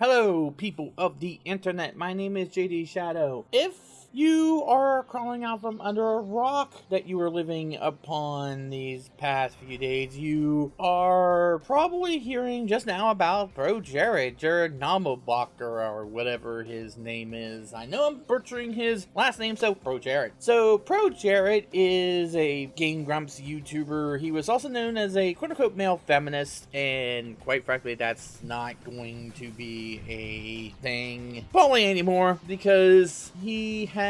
Hello, people of the internet. My name is JD Shadow. If you are crawling out from under a rock that you were living upon these past few days, you are probably hearing just now about ProJared, Jared Namelbacher, or whatever his name is. I know I'm butchering his last name, so ProJared. So ProJared is a Game Grumps YouTuber. He was also known as a quote-unquote male feminist, and quite frankly, that's not going to be a thing probably anymore, because he has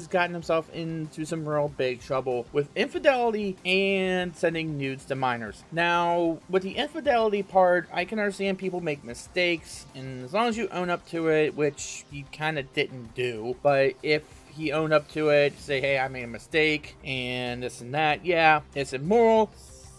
gotten himself into some real big trouble with infidelity and sending nudes to minors. Now, with the infidelity part, I can understand people make mistakes, and as long as you own up to it, which he kind of didn't do, but if he owned up to it, say, hey, I made a mistake, and this and that, yeah, it's immoral,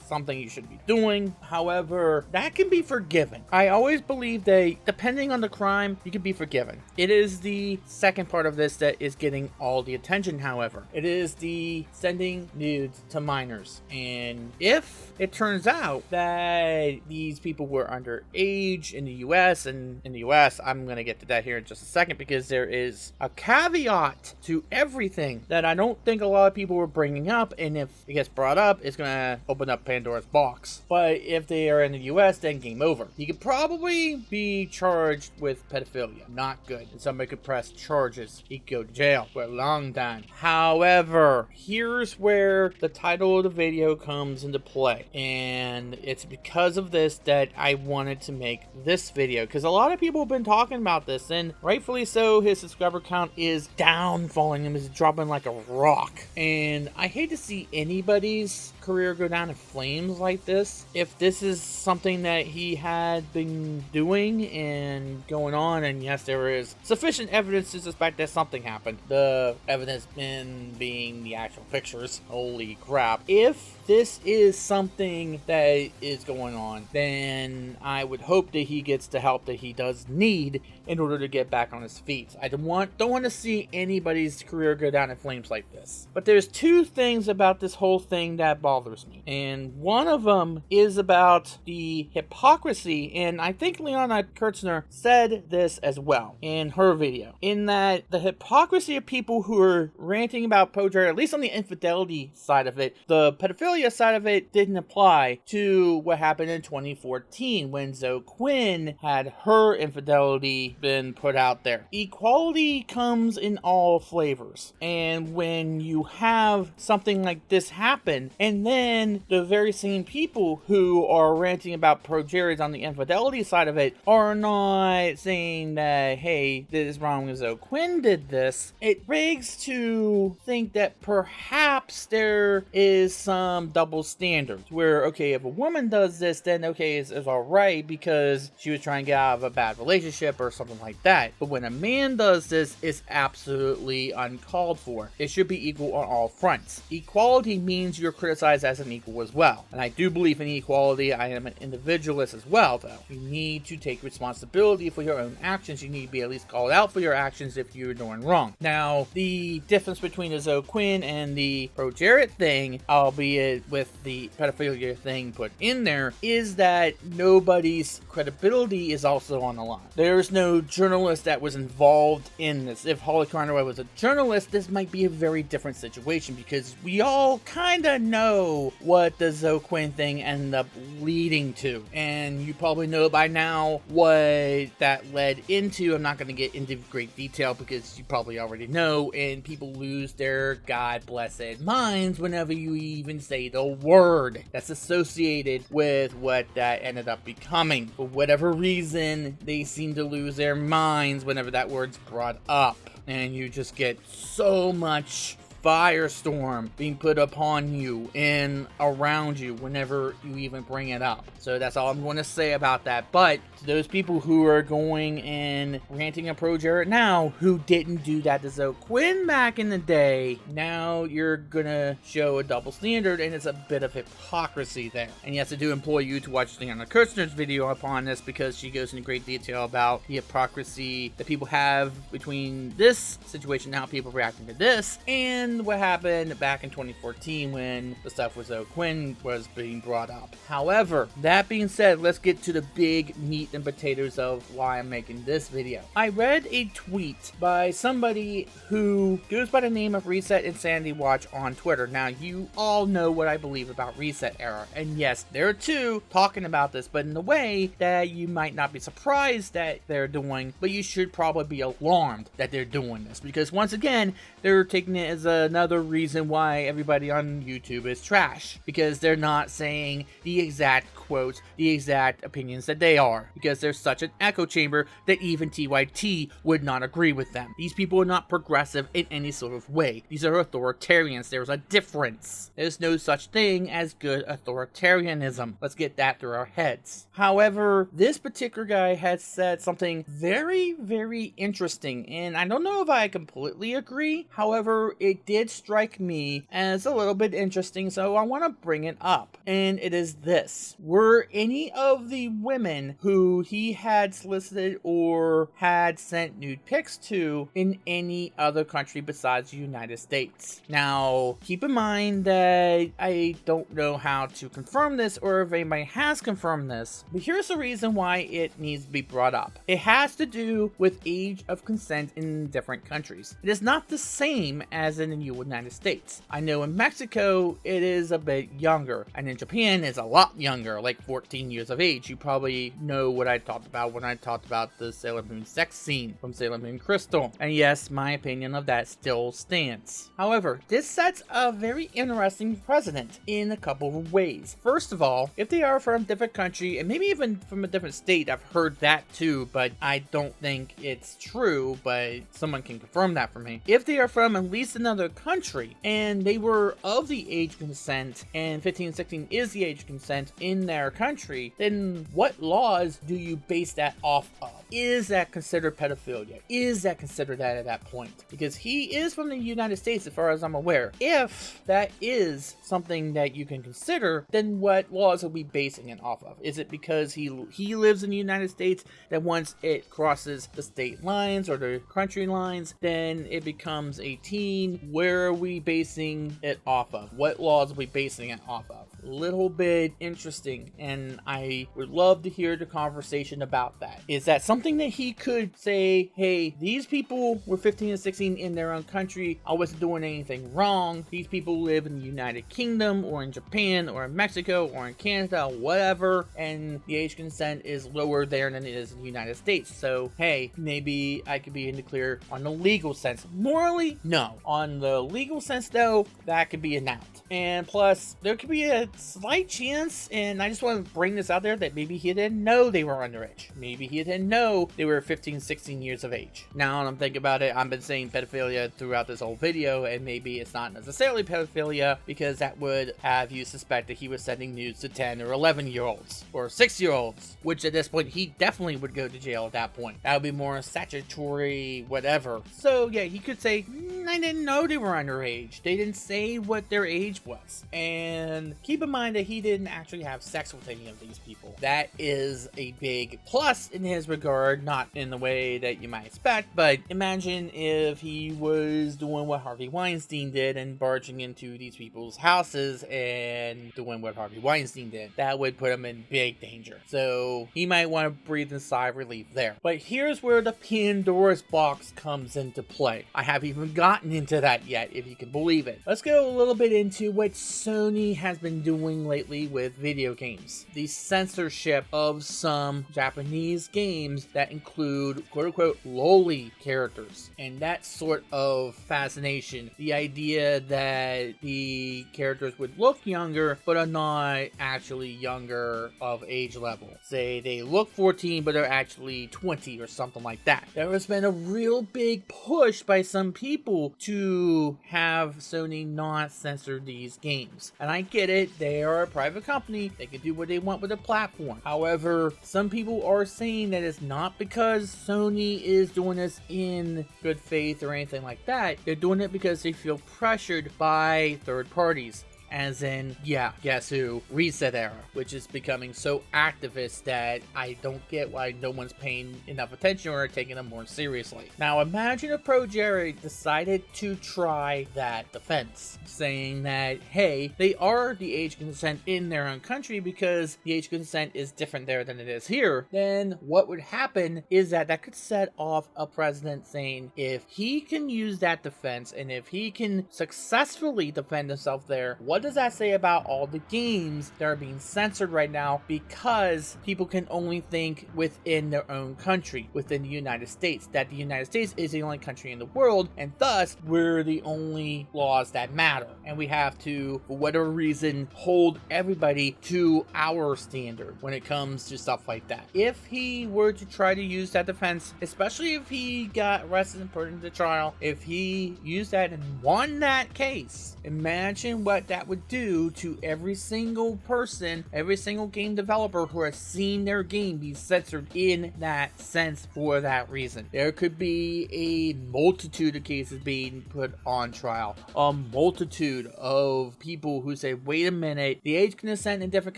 something you should be doing. However, that can be forgiven. I always believe that depending on the crime, you can be forgiven. It is the second part of this that is getting all the attention, however. It is the sending nudes to minors. And if it turns out that these people were underage in the US, and in the US, I'm going to get to that here in just a second, because there is a caveat to everything that I don't think a lot of people were bringing up, and if it gets brought up, it's going to open up Pandora's box. But if they are in the US, then game over. He could probably be charged with pedophilia. Not good. And somebody could press charges. He could go to jail for a long time. However, here's where the title of the video comes into play. And it's because of this that I wanted to make this video, because a lot of people have been talking about this, and rightfully so. His subscriber count is downfalling. Him is dropping like a rock. And I hate to see anybody's career go down in flames like this. If this is something that he had been doing and going on, and yes, there is sufficient evidence to suspect that something happened, the evidence being the actual pictures, holy crap. If this is something that is going on, then I would hope that he gets the help that he does need in order to get back on his feet. I don't want to see anybody's career go down in flames like this. But there's two things about this whole thing that bothers me. And one of them is about the hypocrisy, and I think Leona Kurtzner said this as well in her video, in that the hypocrisy of people who are ranting about ProJared, at least on the infidelity side of it, the pedophilia side of it didn't apply to what happened in 2014 when Zoe Quinn had her infidelity been put out there. Equality comes in all flavors, and when you have something like this happen, and then the very same people who are ranting about ProJared on the infidelity side of it are not saying that, hey, this is wrong as Zoe Quinn did this, it begs to think that perhaps there is some double standards where, okay, if a woman does this, then okay, it's all right because she was trying to get out of a bad relationship or something like that. But when a man does this, it's absolutely uncalled for. It should be equal on all fronts. Equality means you're criticized as an equal as well. And I do believe in equality. I am an individualist as well, though. You need to take responsibility for your own actions. You need to be at least called out for your actions if you're doing wrong. Now, the difference between the Zoe Quinn and the ProJared thing, albeit with the pedophilia thing put in there, is that nobody's credibility is also on the line. There's no journalist that was involved in this. If Holly Conroy was a journalist, this might be a very different situation, because we all kind of know what the Zoe Quinn thing ended up leading to, and you probably know by now what that led into. I'm not going to get into great detail because you probably already know, and people lose their god blessed minds whenever you even say the word that's associated with what that ended up becoming. For whatever reason, they seem to lose their minds whenever that word's brought up, and you just get so much firestorm being put upon you and around you whenever you even bring it up. So that's all I'm going to say about that. But to those people who are going and ranting at ProJared now, who didn't do that to Zoe Quinn back in the day, now you're gonna show a double standard, and it's a bit of hypocrisy there. And yes, I do implore you to watch Leona Kurtzner's video upon this, because she goes into great detail about the hypocrisy that people have between this situation and how people reacting to this, and and what happened back in 2014 when the stuff with Zoe Quinn was being brought up. However, that being said, let's get to the big meat and potatoes of why I'm making this video. I read a tweet by somebody who goes by the name of Reset Insanity Watch on Twitter. Now, you all know what I believe about Reset Era, and yes, there are two talking about this, but in a way that you might not be surprised that they're doing, but you should probably be alarmed that they're doing this, because once again, they're taking it as another reason why everybody on YouTube is trash, because they're not saying the exact quotes, the exact opinions that they are, because there's such an echo chamber that even TYT would not agree with them. These people are not progressive in any sort of way. These are authoritarians. There's a difference. There's no such thing as good authoritarianism. Let's get that through our heads. However, this particular guy has said something very, very interesting, and I don't know if I completely agree. However, it did strike me as a little bit interesting, so I want to bring it up. And it is this. Were any of the women who he had solicited or had sent nude pics to in any other country besides the United States? Now, keep in mind that I don't know how to confirm this or if anybody has confirmed this, but here's the reason why it needs to be brought up. It has to do with age of consent in different countries. It is not the same as in the United States. I know in Mexico it is a bit younger, and in Japan it's a lot younger, like 14 years of age. You probably know what I talked about when I talked about the Sailor Moon sex scene from Sailor Moon Crystal. And yes, my opinion of that still stands. However, this sets a very interesting precedent in a couple of ways. First of all, if they are from a different country, and maybe even from a different state, I've heard that too, but I don't think it's true, but someone can confirm that for me. If they are from at least another country, and they were of the age of consent, and 15, 16 is the age of consent in their country, then what laws do you base that off of? Is that considered pedophilia? Is that considered that at that point? Because he is from the United States as far as I'm aware. If that is something that you can consider, then what laws are we basing it off of? Is it because he lives in the United States that once it crosses the state lines or the country lines, then it becomes 18? Where are we basing it off of? What laws are we basing it off of? Little bit interesting, and I would love to hear the conversation about that. Is that something that he could say, hey, these people were 15 and 16 in their own country, I wasn't doing anything wrong, these people live in the United Kingdom or in Japan or in Mexico or in Canada, whatever, and the age consent is lower there than it is in the United States, so hey, maybe I could be in the clear on the legal sense. Morally, no. On the legal sense though, that could be an out. And plus, there could be a slight chance, and I just want to bring this out there, that maybe he didn't know they were underage. Maybe he didn't know they were 15, 16 years of age. Now, when I'm thinking about it, I've been saying pedophilia throughout this whole video, and maybe it's not necessarily pedophilia, because that would have you suspect that he was sending nudes to 10 or 11-year-olds, or 6-year-olds, which at this point, he definitely would go to jail at that point. That would be more statutory whatever. So, yeah, he could say, I didn't know they were underage. They didn't say what their age was. And keep in mind that he didn't actually have sex with any of these people. That is a big plus in his regard, not in the way that you might expect, but imagine if he was doing what Harvey Weinstein did and barging into these people's houses and doing what Harvey Weinstein did. That would put him in big danger. So he might want to breathe a sigh of relief there. But here's where the Pandora's box comes into play. I haven't even gotten into that yet, if you can believe it. Let's go a little bit into what Sony has been doing lately with video games. The censorship of some Japanese games that include quote-unquote loli characters, and that sort of fascination. The idea that the characters would look younger but are not actually younger of age level. Say they look 14 but are actually 20 or something like that. There has been a real big push by some people to have Sony not censor these games. And I get it, they are a private company, they can do what they want with the platform. However, some people are saying that it's not because Sony is doing this in good faith or anything like that. They're doing it because they feel pressured by third parties. as in, yeah, guess who? Reset Era, which is becoming so activist that I don't get why no one's paying enough attention or taking them more seriously. Now imagine if ProJared decided to try that defense, saying that, hey, they are the age consent in their own country because the age consent is different there than it is here. Then what would happen is that could set off a president saying if he can use that defense and if he can successfully defend himself there, what does that say about all the games that are being censored right now because people can only think within their own country, within the United States, that the United States is the only country in the world, and thus we're the only laws that matter, and we have to, for whatever reason, hold everybody to our standard when it comes to stuff like that. If he were to try to use that defense, especially if he got arrested and put into trial, if he used that and won that case, imagine what that would do to every single person, every single game developer who has seen their game be censored in that sense for that reason. There could be a multitude of cases being put on trial, a multitude of people who say, wait a minute, the age consent in different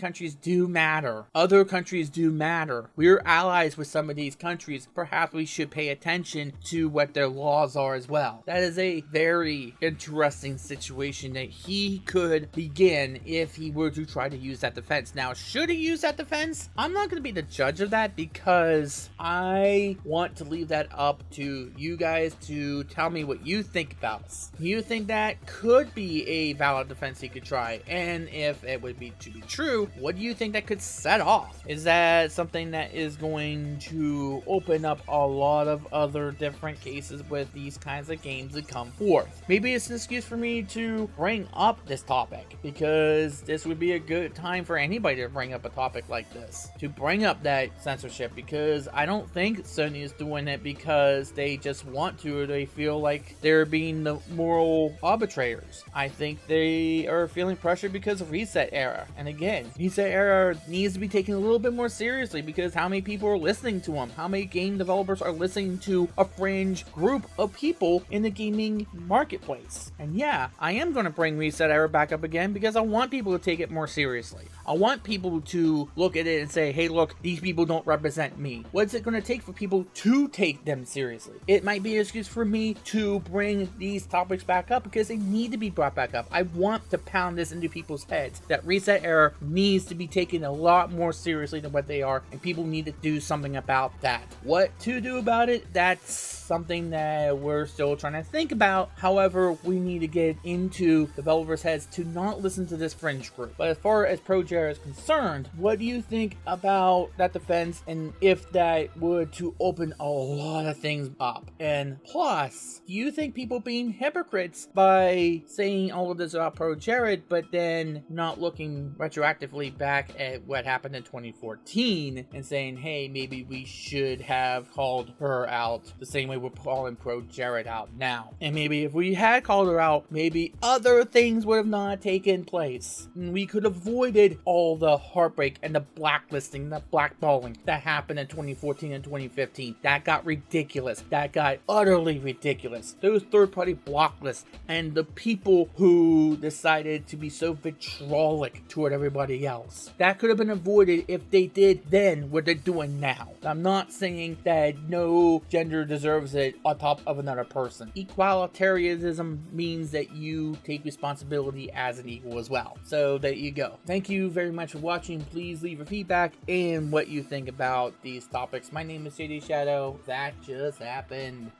countries do matter. Other countries do matter. We're allies with some of these countries. Perhaps we should pay attention to what their laws are as well. That is a very interesting situation that he could begin if he were to try to use that defense. Now, should he use that defense? I'm not going to be the judge of that because I want to leave that up to you guys to tell me what you think about this. You think that could be a valid defense he could try? And if it would be to be true, what do you think that could set off? Is that something that is going to open up a lot of other different cases with these kinds of games that come forth? Maybe it's an excuse for me to bring up this topic, because this would be a good time for anybody to bring up a topic like this, to bring up that censorship, because I don't think Sony is doing it because they just want to, or they feel like they're being the moral arbitrators. I think they are feeling pressure because of Reset Era. And again, Reset Era needs to be taken a little bit more seriously, because how many people are listening to them? How many game developers are listening to a fringe group of people in the gaming marketplace? And yeah, I am going to bring Reset Era back up again because I want people to take it more seriously. I want people to look at it and say, hey, look, these people don't represent me. What's it going to take for people to take them seriously? It might be an excuse for me to bring these topics back up because they need to be brought back up. I want to pound this into people's heads that Reset Era needs to be taken a lot more seriously than what they are, and people need to do something about that. What to do about it? That's something that we're still trying to think about. However, we need to get into developers' heads to not listen to this fringe group. But as far as ProJared is concerned, what do you think about that defense, and if that would to open a lot of things up? And plus, do you think people being hypocrites by saying all of this about ProJared but then not looking retroactively back at what happened in 2014 and saying, hey, maybe we should have called her out the same way we're calling ProJared out now? And maybe if we had called her out, maybe other things would have not taken place, and we could have avoided all the heartbreak and the blacklisting, the blackballing that happened in 2014 and 2015. That got ridiculous. That got utterly ridiculous. Those third-party block lists and the people who decided to be so vitriolic toward everybody else. That could have been avoided if they did then what they're doing now. I'm not saying that no gender deserves it on top of another person. Equalitarianism means that you take responsibility as an equal as well. So there you go. Thank you very much for watching. Please leave your feedback and what you think about these topics. My name is JD Shadow. That just happened.